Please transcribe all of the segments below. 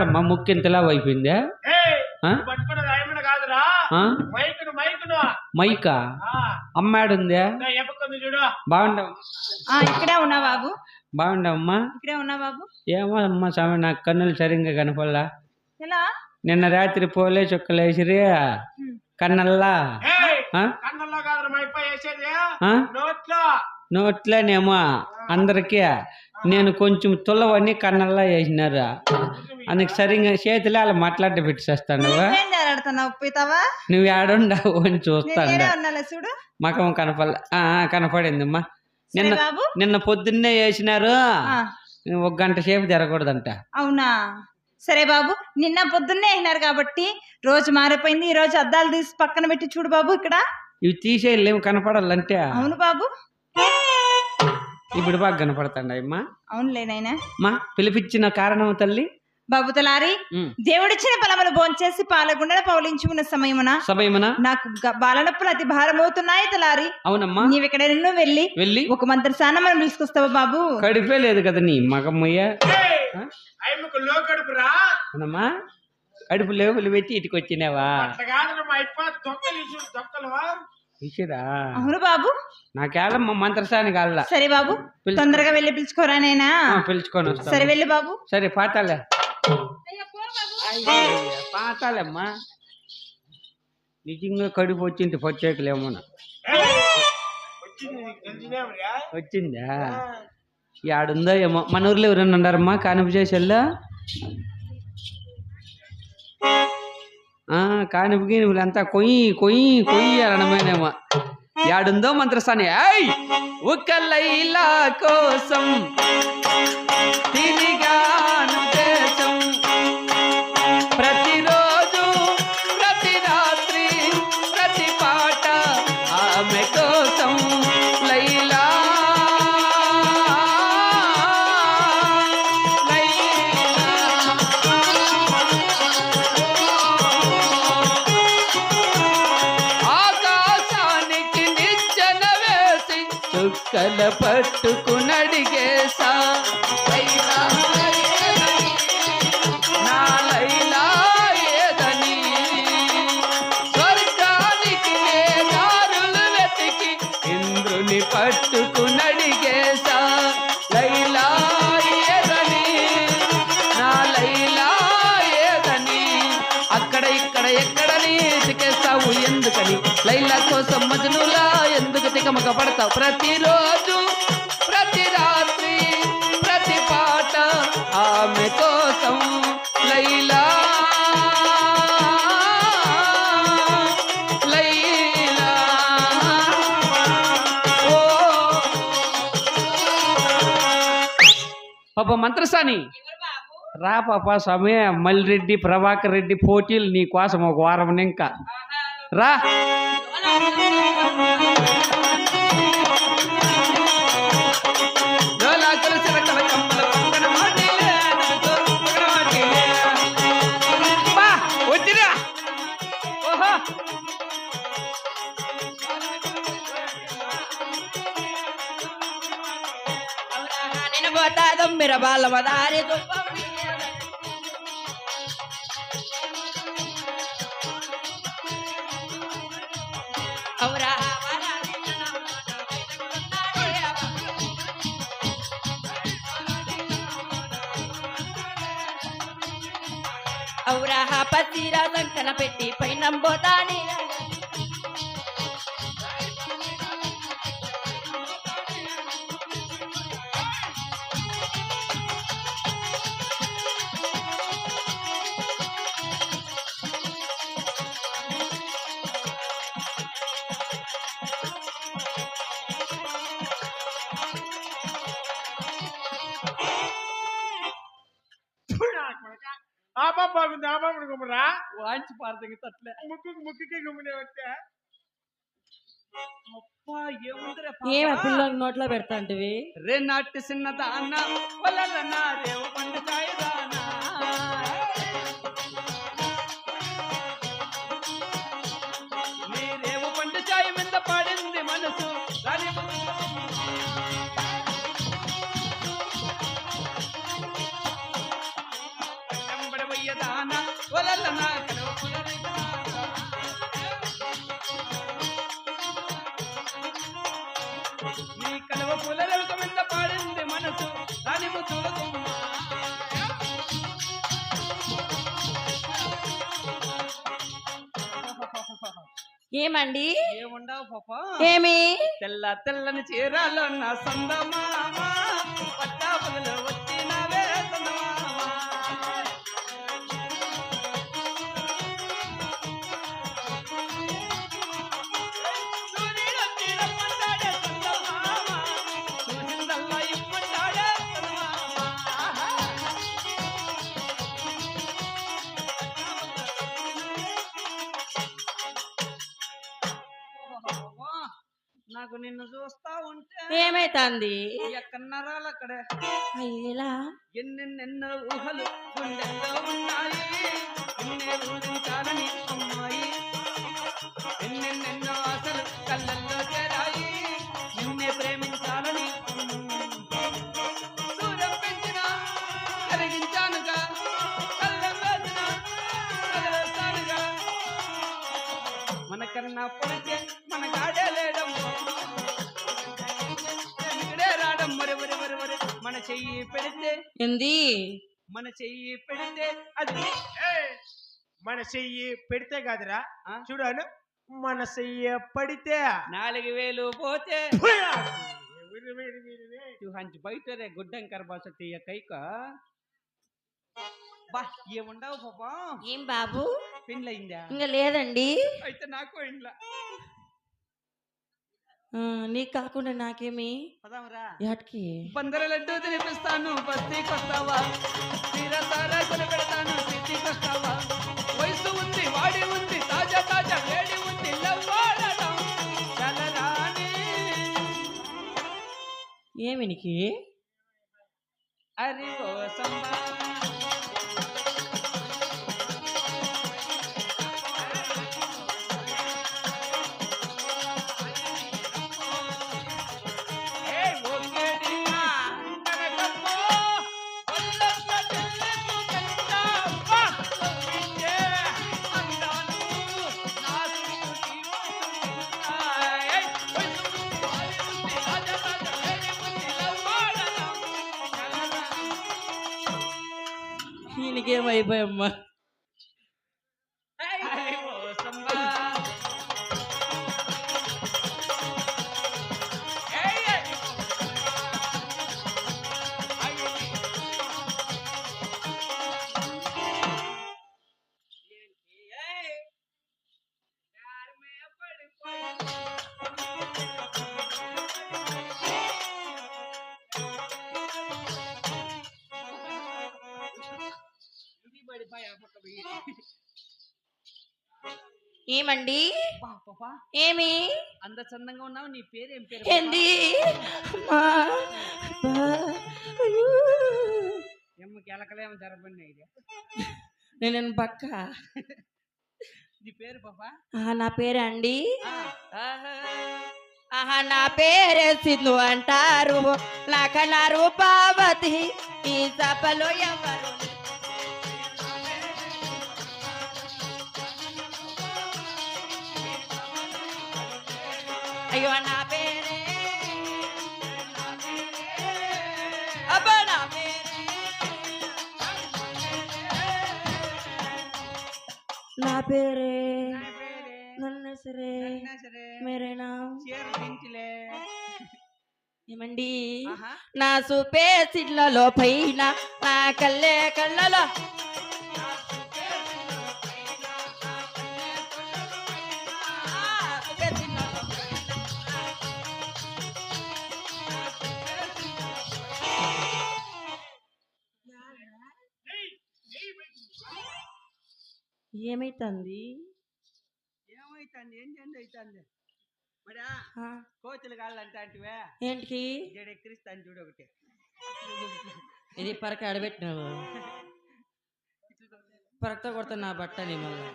ఎట్టాలమ్మా ముక్కింతలా అయిపోయిందే mica అమ్మాడుందే బాగుండవు ఇక్కడే ఉన్నా బాబు బాగుండవమ్మా ఇక్కడే ఉన్నా బాబు ఏమో అమ్మా స్వామి నాకు కన్నులు సరిగ్గా కనపడలా ఎలా నిన్న రాత్రి పోలే చుక్కలేసిరి కన్నల్లా నోట్లోనేమో అందరికీ నేను కొంచెం తుల్లవన్నీ కన్నల్లా వేసినారు అందుకు సరిగ్గా చేతిలో అలా మాట్లాడ పెట్టేస్తాను నువ్వు ఏడుండవు అని చూస్తాను మకం కనపడిందమ్మా నిన్న పొద్దున్నే వేసినారు 1 గంట సేపు జరగకూడదంట. అవునా? సరే బాబు, నిన్న పొద్దున్నే అయినారు కాబట్టి రోజు మారిపోయింది. ఈ రోజు అద్దాలు తీసి పక్కన పెట్టి చూడు బాబు. ఇక్కడ ఇవి తీసేయలేము కనపడాలంటే. అవును బాబు, ఇప్పుడు బాగా కనపడతాండమ్మా. అవునులే నాయనా. మా పిలిపించిన కారణం తల్లి బాబు తలారి, దేవుడిచ్చిన ఫలములు భోంచేసి పాలగుండల పౌలించుకున్న సమయమున నాకు బాలనొప్పులు అతి భారమవుతున్నాయి తలారి. అవునమ్మా. నీవెక్కడ వెళ్ళి ఒక మంత్ర స్నానం తీసుకొస్తావా బాబు? కడిపే లేదు కదా నీ మగమ్మయ్య. అవునమ్మా, కడుపు లేవులు పెట్టి ఇటుకు వచ్చినావా? అవును బాబు, నాకేళమ్మా మంత్రసాని కాళ్ళ. సరే బాబు, తొందరగా వెళ్ళి పిలుచుకోరా నైనా. పిలుచుకొని వస్తా. సరే వెళ్ళి బాబు. సరే పాతాలే పాతాలమ్మా. నిజంగా కడుపు వచ్చింది పొచ్చేకలేమో. వచ్చిందా? యాడుందో ఏమో. మన ఊర్లో ఎవరైనా ఉన్నారమ్మా కానిపు చేసేళ్ళ? కానిపు గీనిపులు అంతా కొయ్యి అనడమేనేమో. యాడుందో మంత్రస్థాని. ఒక లైలా కోసం తిరిగాను దేశం, ప్రతిరోజు ప్రతి రాత్రి ప్రతి పాట ఆమె కోసం. లైలా ఆకాశానికి నిచ్చెన వేసి చుక్కల పట్టుకునడిగేసా. నా లైలా ఏదని స్వర్గానికి దారులు వెతికి ఇంద్రుని పట్టుకునడిగేసా. లైలా ఏదని, నా లైలా ఏదని, అక్కడ ఇక్కడ ఎక్కడని తికేస్తావు ఎందుకని? లైలా కోసం మజనులా ఎందుకు తికమక పడతావు? ప్రతిరోజు ప్రతి రాత్రి ప్రతి పాట ఆమె కోసం. లైలా లైలా ఓ పాప మంత్రసాని రా పాప. సమయ మల్లిరెడ్డి ప్రభాకర్ రెడ్డి పోటీలు నీ కోసం ఒక వారం ఇంకా రా. వచ్చిరా. ఓహో, నేను పోతా దొమ్మిర బాల మదారి ఔరా పతిరా సంకన పెట్టి పైన పోతాని. బాగుంది. ఆ బాబు గుమ్మరా వాంచి పారదగి తట్లే ముక్కుకి గుమ్మనే వచ్చా. ఏమ పిల్లలు నోట్లో పెడతా అంటివి? రే నాటి చిన్నదానా వలలనా రేవు పండుతాయిదానా, నీ రేవు పండు చాయ మీద పడింది మనసు. దాన ఒలలన కలవ పుల రైతదాన నీ కలవ పుల రైతు మీద పాడింది మనసు దాని ముద్దుల గుమ్మ ఏమండి ఏముండవు పాప ఏమి తెల్ల తెల్లని చీరలో నా సందమామ పట్టాపులలో వచ్చినవే సందమామ సూర్యుడు తీరమంటాడే సందమామ సూర్యుడల్లా ఇమ్మంటాడే సందమామ నాకు నిన్ను చూస్తా ఉంటే ఏమైతుంది ఎక్కడ నరాలు అక్కడే అయ్యేలా ఎన్నెన్నెన్నో ఊహలు గుండెల్లో ఉన్నాయి నిన్నే ఊహించాలని అమ్మాయి ఎన్నెన్నెన్నో ఆశలు కళ్ళల్లో చేరాయి నిన్నే ప్రేమించాలని దూరం పెంచిన కరిగించానుగా కళ్ళం వేసిన కదలేస్తానుగా మనకన్నా పొడితే మన గాడే లేడమ్మో ఇక్కడే రాడం మరి మరి మరి మరి మన చెయ్యి పెడితే ఏంది మన చెయ్యి పెడితే అది మన చెయ్యి పెడితే కాదురా ఆ? చూడాను మన చెయ్యి పడితే 4000 పోతే హంచి బయట రే గుడ్డంకర భాష తీయ కైక బా ఏముండవు పాపా ఏం బాబు పెళ్ళయిందా ఇంకా లేదండి అయితే నాకు ఇంట్లో నీకు కాకుండా నాకేమి పదామరా ఎట్కి బందర లడ్డు తినిపిస్తాను బస్తీకి వస్తావా తీరా సారా కొని పెడతాను సిటీకి వస్తావా వయసు ఉంది వాడి ఉంది తాజా తాజా వేడి ఉంది లవ్వాడటం చలరాని ఏమి నీకు అరి ఓ సంబా ఈయనకేమైపోయమ్మా ఏమండి ఏమి అంత చందంగా ఉన్నావు నీ పేరు ఏం పేరు ఏంది ఎమ్మకి ఎలకలేమో జరపండి ఇది నేను పక్క నీ పేరు పాపా నా పేరే అండి ఆహా నా పేరే సింధు అంటారు నాకన్నా రూపావతి ఈ సభలో ఎవరు అయ్యో నా పేరే అబ్బా నా పేరే నా పేరే నన్ను సరే మేరే నామ్ ఏమండి నా సూపే సిడ్లలో పైన నా కళ్ళే కళ్ళలో ఏమైతుంది ఏమైతుంది ఏం చేంజ్ అవుతుంది మరా కోతులు కాళ్ళంటే అంటివే ఏంటికి జడెక్కిరిస్తాను చూడు ఒకటి ఇది పరక ఆడబెట్టినావు పరకతో కొడతా నా బట్టని మళ్ళీ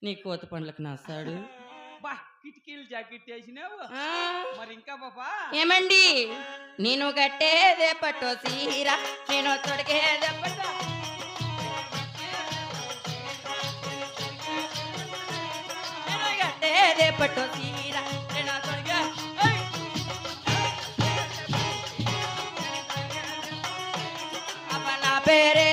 నీ కోత పండ్లకు నాస్తాడు బా కిటికీలు జాకెట్ వేసినావు మరి ఇంకా పాపా ఏమండి నేను కట్టేదే పట్టో సీరా నేను తొడిగేదే పట్టో పట్టు సీర నా తొడిగే అబలా పేరే